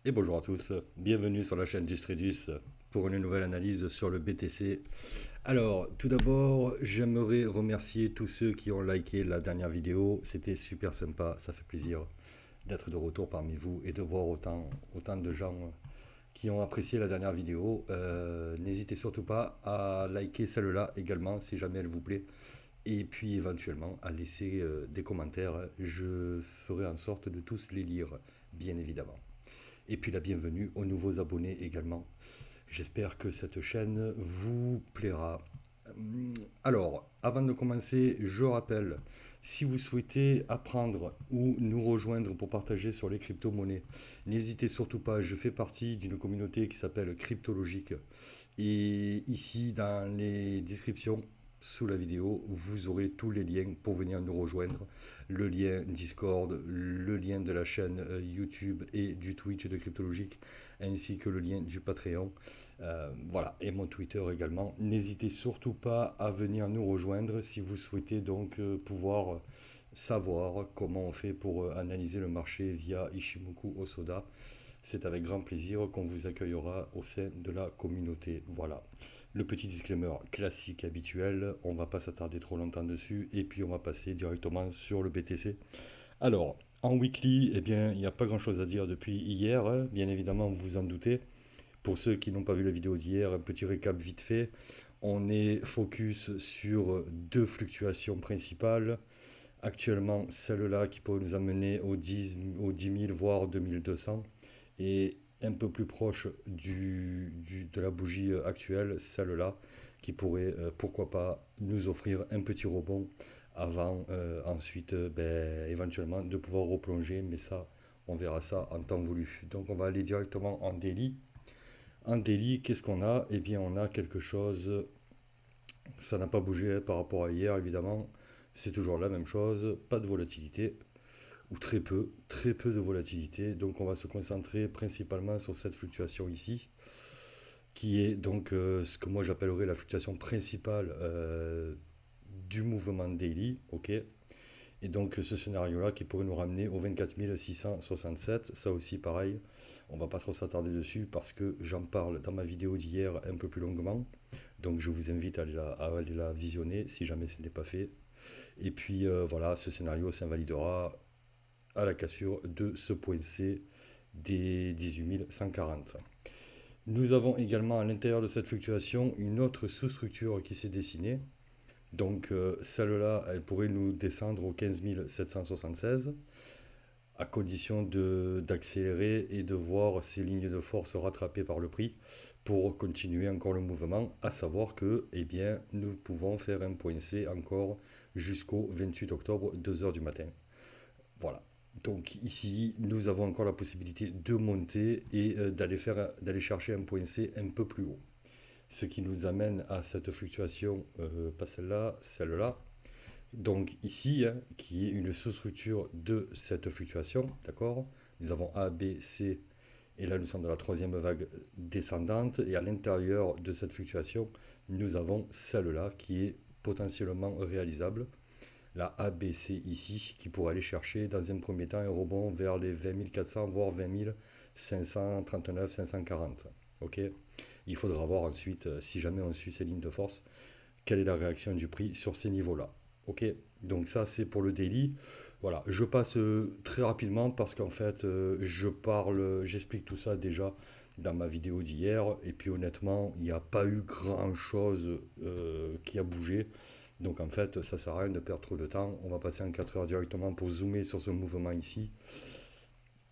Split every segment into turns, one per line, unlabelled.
Et bonjour à tous, bienvenue sur la chaîne Distridus pour une nouvelle analyse sur le BTC. Alors, tout d'abord, j'aimerais remercier tous ceux qui ont liké la dernière vidéo, c'était super sympa, ça fait plaisir d'être de retour parmi vous et de voir autant de gens qui ont apprécié la dernière vidéo. N'hésitez surtout pas à liker celle-là également si jamais elle vous plaît. Et puis éventuellement à laisser des commentaires, je ferai en sorte de tous les lire, bien évidemment. Et puis la bienvenue aux nouveaux abonnés également. J'espère que cette chaîne vous plaira. Alors, avant de commencer, je rappelle, si vous souhaitez apprendre ou nous rejoindre pour partager sur les crypto-monnaies, n'hésitez surtout pas, je fais partie d'une communauté qui s'appelle Cryptologique. Et ici, dans les descriptions, sous la vidéo, vous aurez tous les liens pour venir nous rejoindre. Le lien Discord, le lien de la chaîne YouTube et du Twitch de Cryptologique, ainsi que le lien du Patreon. Voilà, et mon Twitter également. N'hésitez surtout pas à venir nous rejoindre si vous souhaitez donc pouvoir savoir comment on fait pour analyser le marché via Ishimoku Osoda. C'est avec grand plaisir qu'on vous accueillera au sein de la communauté. Voilà. Le petit disclaimer classique habituel, on va pas s'attarder trop longtemps dessus et puis on va passer directement sur le BTC. Alors, en weekly, eh bien, il n'y a pas grand-chose à dire depuis hier, hein. Bien évidemment, vous vous en doutez. Pour ceux qui n'ont pas vu la vidéo d'hier, un petit récap vite fait. On est focus sur deux fluctuations principales. Actuellement, celle-là qui pourrait nous amener aux 10 000, voire 2200. Et un peu plus proche de la bougie actuelle, celle-là, qui pourrait, pourquoi pas, nous offrir un petit rebond avant ensuite, éventuellement, de pouvoir replonger. Mais ça, on verra ça en temps voulu. Donc on va aller directement en daily. En daily, qu'est-ce qu'on a? Eh bien, on a quelque chose, ça n'a pas bougé par rapport à hier, évidemment. C'est toujours la même chose, pas de volatilité, ou très peu de volatilité. Donc on va se concentrer principalement sur cette fluctuation ici, qui est donc ce que moi j'appellerais la fluctuation principale du mouvement daily, ok? Et donc ce scénario-là qui pourrait nous ramener au 24 667, ça aussi pareil, on va pas trop s'attarder dessus parce que j'en parle dans ma vidéo d'hier un peu plus longuement. Donc je vous invite à aller la visionner si jamais ce n'est pas fait. Et puis voilà, ce scénario s'invalidera à la cassure de ce point C des 18 140. Nous avons également à l'intérieur de cette fluctuation une autre sous-structure qui s'est dessinée. Donc celle-là, elle pourrait nous descendre au 15 776 à condition d'accélérer et de voir ces lignes de force rattrapées par le prix pour continuer encore le mouvement, à savoir que eh bien, nous pouvons faire un point C encore jusqu'au 28 octobre, 2 heures du matin. Voilà. Donc ici, nous avons encore la possibilité de monter et d'aller chercher un point C un peu plus haut. Ce qui nous amène à cette fluctuation, pas celle-là, celle-là. Donc ici, hein, qui est une sous-structure de cette fluctuation, d'accord? Nous avons A, B, C, et là nous sommes dans la troisième vague descendante, et à l'intérieur de cette fluctuation, nous avons celle-là qui est potentiellement réalisable la ABC ici, qui pourrait aller chercher dans un premier temps un rebond vers les 20 400, voire 20 539, 540. Ok. Il faudra voir ensuite, si jamais on suit ces lignes de force, quelle est la réaction du prix sur ces niveaux-là. Ok. Donc ça, c'est pour le daily. Voilà, je passe très rapidement parce qu'en fait, j'explique tout ça déjà dans ma vidéo d'hier. Et puis honnêtement, il n'y a pas eu grand-chose qui a bougé. Donc en fait, ça sert à rien de perdre trop de temps. On va passer en 4 heures directement pour zoomer sur ce mouvement ici.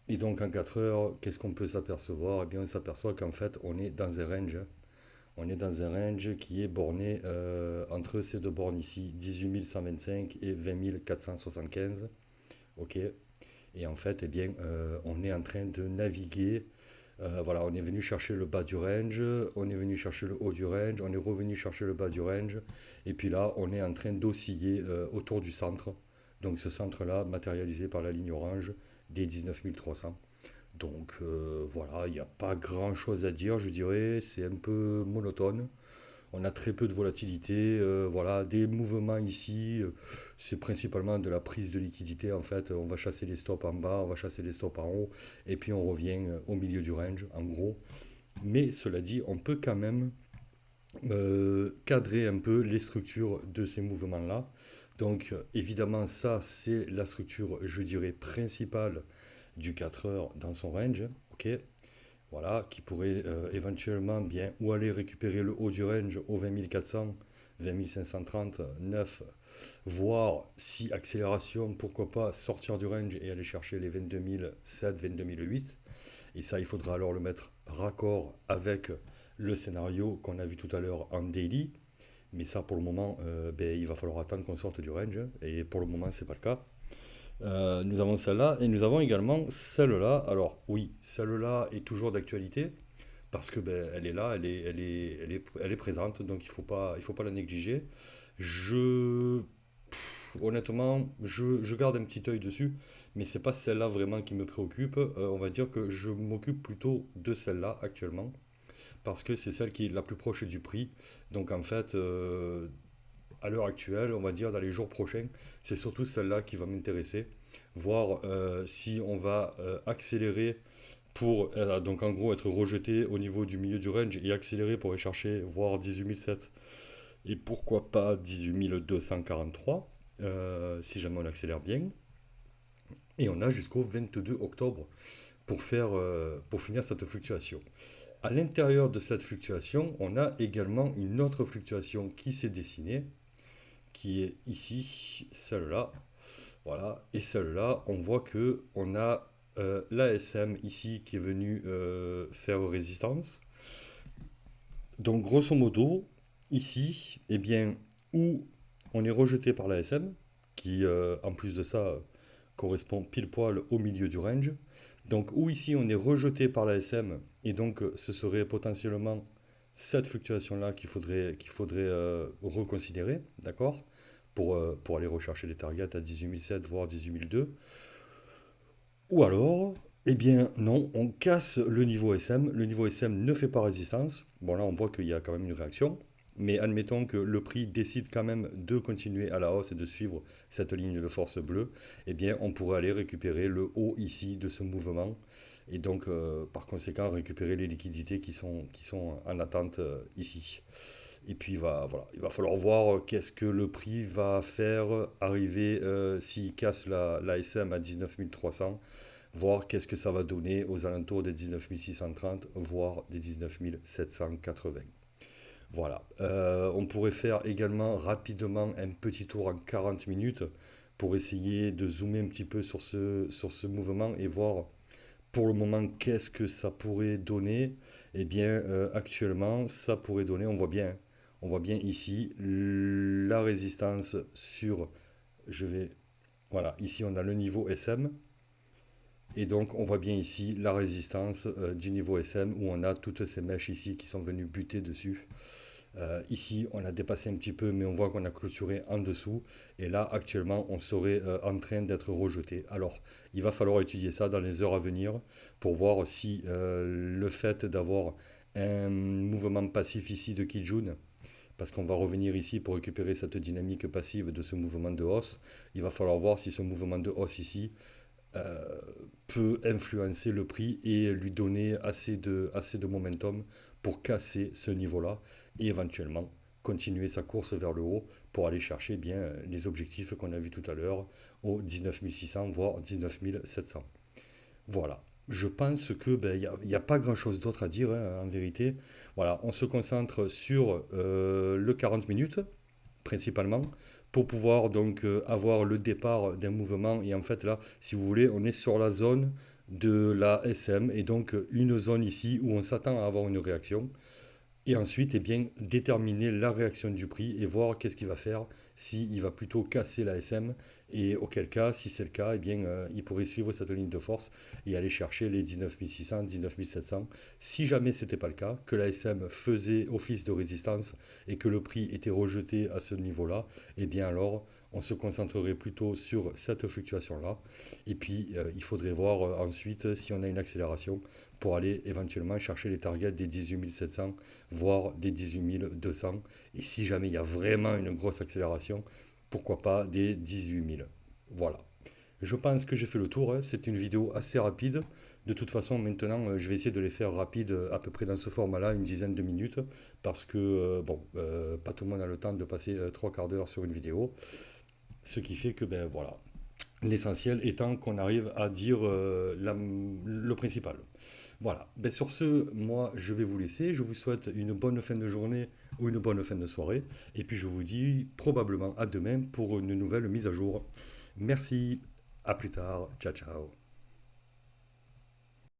Et donc en 4 heures, qu'est-ce qu'on peut s'apercevoir? Eh bien, on s'aperçoit qu'en fait, on est dans un range. On est dans un range qui est borné entre ces deux bornes ici, 18 125 et 20 475. Ok. Et en fait, eh bien, on est en train de naviguer. Voilà, on est venu chercher le bas du range, on est venu chercher le haut du range, on est revenu chercher le bas du range, et puis là, on est en train d'osciller autour du centre. Donc ce centre-là, matérialisé par la ligne orange des 19 300. Donc voilà, il n'y a pas grand-chose à dire, je dirais, c'est un peu monotone. On a très peu de volatilité. Voilà, des mouvements ici, c'est principalement de la prise de liquidité. En fait, on va chasser les stops en bas, on va chasser les stops en haut, et puis on revient au milieu du range, en gros. Mais cela dit, on peut quand même cadrer un peu les structures de ces mouvements-là. Donc, évidemment, ça, c'est la structure, je dirais, principale du 4 heures dans son range. Ok, voilà, qui pourrait éventuellement bien ou aller récupérer le haut du range au 20 400, 20 530, 9, voire si accélération, pourquoi pas sortir du range et aller chercher les 22 007, 22 008. Et ça, il faudra alors le mettre raccord avec le scénario qu'on a vu tout à l'heure en daily. Mais ça, pour le moment, ben, il va falloir attendre qu'on sorte du range. Et pour le moment, c'est pas le cas. Nous avons celle-là et nous avons également celle-là. Alors oui, celle-là est toujours d'actualité parce que ben, elle est là, elle est présente, donc il faut pas la négliger. Je, honnêtement, je garde un petit œil dessus, mais c'est pas celle-là vraiment qui me préoccupe. On va dire que je m'occupe plutôt de celle-là actuellement parce que c'est celle qui est la plus proche du prix. Donc en fait, à l'heure actuelle, on va dire dans les jours prochains, c'est surtout celle-là qui va m'intéresser. Voir si on va accélérer pour donc en gros être rejeté au niveau du milieu du range et accélérer pour aller chercher voir 18007 et pourquoi pas 18243 si jamais on accélère bien. Et on a jusqu'au 22 octobre pour finir cette fluctuation. À l'intérieur de cette fluctuation, on a également une autre fluctuation qui s'est dessinée, qui est ici, celle-là. Voilà, et celle-là, on voit que on a l'ASM ici qui est venu faire résistance. Donc grosso modo, ici, eh bien, où on est rejeté par l'ASM, qui en plus de ça correspond pile poil au milieu du range. Donc où ici on est rejeté par l'ASM, et donc ce serait potentiellement cette fluctuation-là qu'il faudrait reconsidérer, d'accord, pour aller rechercher les targets à 18 007, voire 18 002. Ou alors, eh bien non, on casse le niveau SM. Le niveau SM ne fait pas résistance. Bon là, on voit qu'il y a quand même une réaction. Mais admettons que le prix décide quand même de continuer à la hausse et de suivre cette ligne de force bleue, eh bien on pourrait aller récupérer le haut ici de ce mouvement et donc par conséquent récupérer les liquidités qui sont en attente ici. Et puis voilà, il va falloir voir qu'est-ce que le prix va faire arriver s'il casse la SM à 19 300, voir qu'est-ce que ça va donner aux alentours des 19 630, voire des 19 780. Voilà. On pourrait faire également rapidement un petit tour en 40 minutes pour essayer de zoomer un petit peu sur ce mouvement et voir pour le moment qu'est-ce que ça pourrait donner. Eh bien, actuellement, ça pourrait donner, on voit bien ici la résistance sur, je vais, voilà, ici on a le niveau SM. Et donc on voit bien ici la résistance du niveau SM où on a toutes ces mèches ici qui sont venues buter dessus. Ici, on a dépassé un petit peu, mais on voit qu'on a clôturé en dessous. Et là, actuellement, on serait en train d'être rejeté. Alors, il va falloir étudier ça dans les heures à venir pour voir si le fait d'avoir un mouvement passif ici de Kijun, parce qu'on va revenir ici pour récupérer cette dynamique passive de ce mouvement de hausse, il va falloir voir si ce mouvement de hausse ici euh, peut influencer le prix et lui donner assez de momentum pour casser ce niveau-là et éventuellement continuer sa course vers le haut pour aller chercher bien les objectifs qu'on a vus tout à l'heure aux 19 600 voire 19 700. Voilà. Je pense que ben, y a pas grand-chose d'autre à dire hein, en vérité. Voilà, on se concentre sur le 40 minutes principalement pour pouvoir donc avoir le départ d'un mouvement. Et en fait là, si vous voulez, on est sur la zone de la SM et donc une zone ici où on s'attend à avoir une réaction. Et ensuite, eh bien, déterminer la réaction du prix et voir qu'est-ce qu'il va faire, s'il va plutôt casser la SM, et auquel cas, si c'est le cas, eh bien, il pourrait suivre cette ligne de force et aller chercher les 19 600, 19 700. Si jamais ce n'était pas le cas, que la SM faisait office de résistance et que le prix était rejeté à ce niveau-là, eh bien alors, on se concentrerait plutôt sur cette fluctuation-là. Et puis, il faudrait voir ensuite si on a une accélération pour aller éventuellement chercher les targets des 18 700, voire des 18 200. Et si jamais il y a vraiment une grosse accélération, pourquoi pas des 18 000. Voilà. Je pense que j'ai fait le tour, hein. C'est une vidéo assez rapide. De toute façon, maintenant, je vais essayer de les faire rapides, à peu près dans ce format-là, une dizaine de minutes, parce que, bon, pas tout le monde a le temps de passer trois quarts d'heure sur une vidéo. Ce qui fait que, ben voilà, l'essentiel étant qu'on arrive à dire le principal. Voilà. Ben, sur ce, moi, je vais vous laisser. Je vous souhaite une bonne fin de journée ou une bonne fin de soirée. Et puis, je vous dis probablement à demain pour une nouvelle mise à jour. Merci. À plus tard. Ciao, ciao.